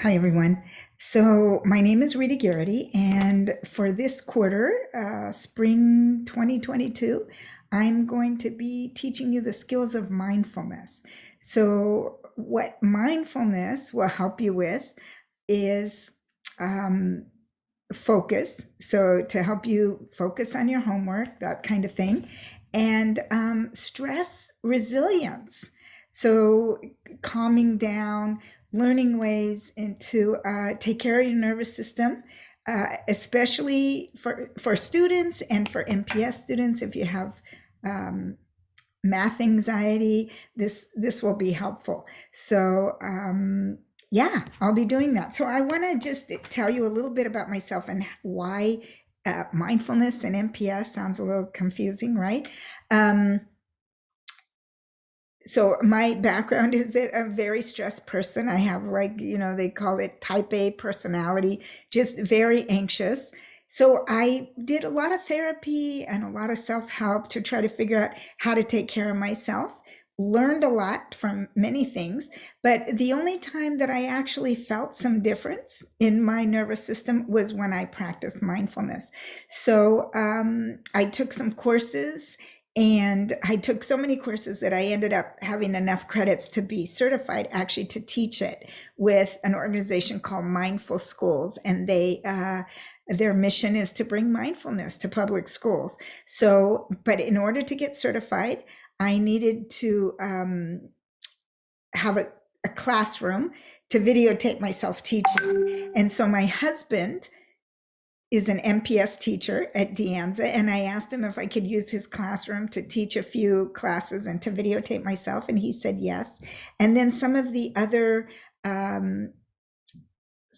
Hi, everyone. So, my name is Rita Garrity, and for this quarter, spring 2022, I'm going to be teaching you the skills of mindfulness. So, what mindfulness will help you with is um, focus. So, to help you focus on your homework, that kind of thing, and stress resilience. So, calming down, learning ways to take care of your nervous system, especially for students and for MPS students. If you have um, math anxiety, this will be helpful. So yeah, I'll be doing that. So I want to just tell you a little bit about myself and why mindfulness and MPS sounds a little confusing, right? Um, so my background is that I'm a very stressed person. I have, like, they call it type A personality, just very anxious. So I did a lot of therapy and a lot of self-help to try to figure out how to take care of myself. Learned a lot from many things, but the only time that I actually felt some difference in my nervous system was when I practiced mindfulness. So I took some courses, and I took so many courses that I ended up having enough credits to be certified actually to teach it with an organization called Mindful Schools. And their mission is to bring mindfulness to public schools. So, but in order to get certified, I needed to have a classroom to videotape myself teaching. And so my husband is an MPS teacher at Anza, and I asked him if I could use his classroom to teach a few classes and to videotape myself, and he said yes. And then some of the other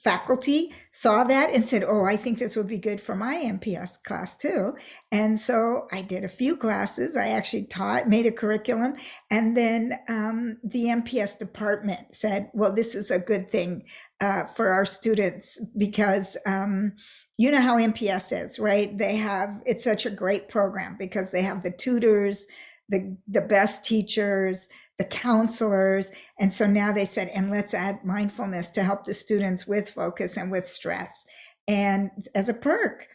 faculty saw that and said, "Oh, I think this would be good for my MPS class too." And so I did a few classes. I actually taught, made a curriculum. And then the MPS department said, "Well, this is a good thing for our students because you know how MPS is, right? It's such a great program because they have the tutors, the best teachers, the counselors. And so now they said, and let's add mindfulness to help the students with focus and with stress and as a perk."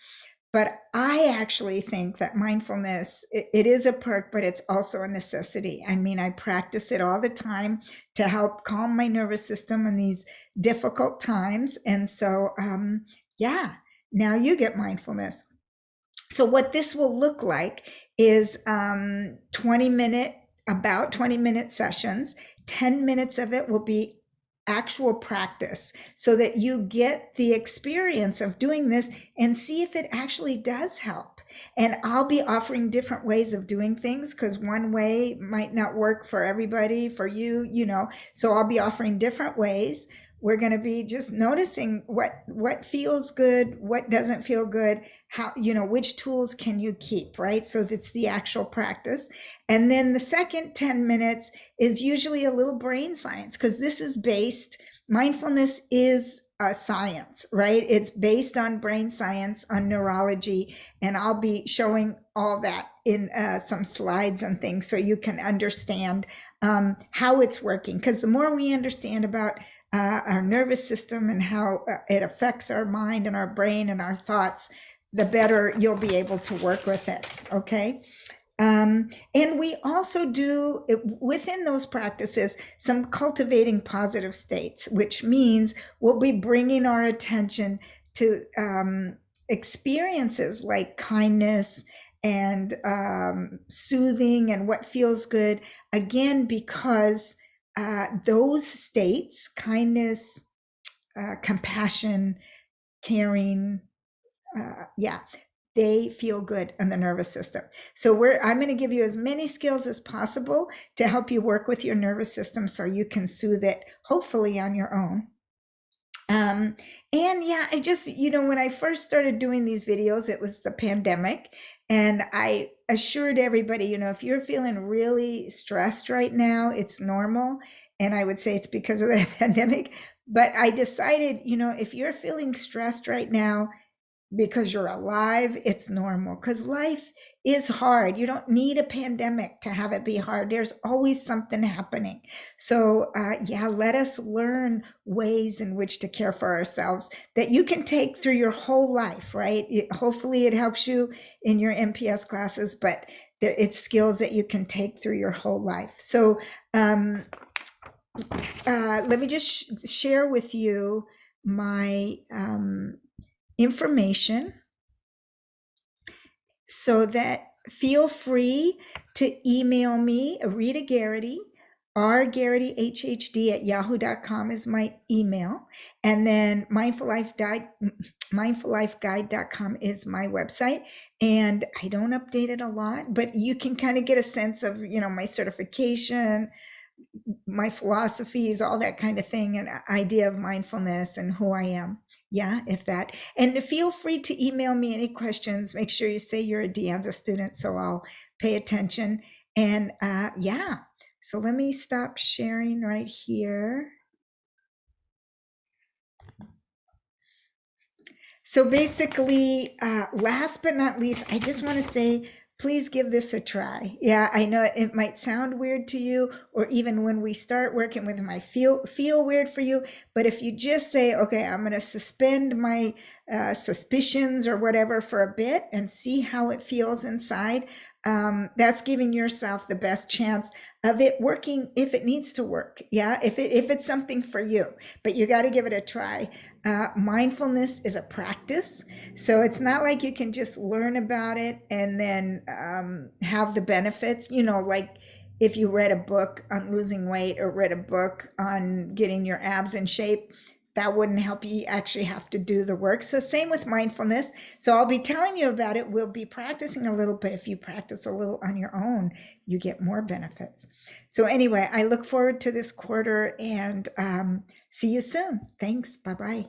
But I actually think that mindfulness, it is a perk, but it's also a necessity. I mean, I practice it all the time to help calm my nervous system in these difficult times. And so, yeah, now you get mindfulness. So what this will look like is 20-minute sessions. 10 minutes of it will be actual practice so that you get the experience of doing this and see if it actually does help. And I'll be offering different ways of doing things because one way might not work for everybody, for you. So I'll be offering different ways. We're going to be just noticing what feels good, what doesn't feel good, how, which tools can you keep, right? So that's the actual practice. And then the second 10 minutes is usually a little brain science because mindfulness is a science, right? It's based on brain science, on neurology, and I'll be showing all that in some slides and things so you can understand how it's working. Because the more we understand about our nervous system and how it affects our mind and our brain and our thoughts, the better you'll be able to work with it. Okay. And we also do within those practices some cultivating positive states, which means we'll be bringing our attention to experiences like kindness and soothing and what feels good. Again, because those states, kindness, compassion, caring, yeah, they feel good in the nervous system. So I'm going to give you as many skills as possible to help you work with your nervous system so you can soothe it, hopefully on your own. And yeah, I just, when I first started doing these videos, it was the pandemic. And I assured everybody, if you're feeling really stressed right now, it's normal. And I would say it's because of the pandemic. But I decided, if you're feeling stressed right now, because you're alive, it's normal. Because life is hard. You don't need a pandemic to have it be hard. There's always something happening. So, yeah, let us learn ways in which to care for ourselves that you can take through your whole life, right? Hopefully, it helps you in your NPS classes, but it's skills that you can take through your whole life. So, let me just share with you my information so that feel free to email me, Rita Garrity, rgarrityhhd@yahoo.com is my email. And then mindfullifeguide.com is my website. And I don't update it a lot, but you can kind of get a sense of, my certification, my philosophies, all that kind of thing, an idea of mindfulness and who I am. Yeah, if that. And feel free to email me any questions. Make sure you say you're a Anza student so I'll pay attention. And yeah, so let me stop sharing right here. So basically, last but not least, I just want to say, please give this a try. Yeah, I know it might sound weird to you, or even when we start working with them, I feel weird for you. But if you just say, okay, I'm going to suspend my suspicions or whatever for a bit and see how it feels inside, that's giving yourself the best chance of it working if it needs to work. Yeah, if it's something for you, but you got to give it a try. Mindfulness is a practice, so it's not like you can just learn about it and then have the benefits. Like if you read a book on losing weight or read a book on getting your abs in shape, that wouldn't help you. You actually have to do the work. So same with mindfulness. So I'll be telling you about it. We'll be practicing a little bit. If you practice a little on your own, you get more benefits. So anyway, I look forward to this quarter and see you soon. Thanks. Bye-bye.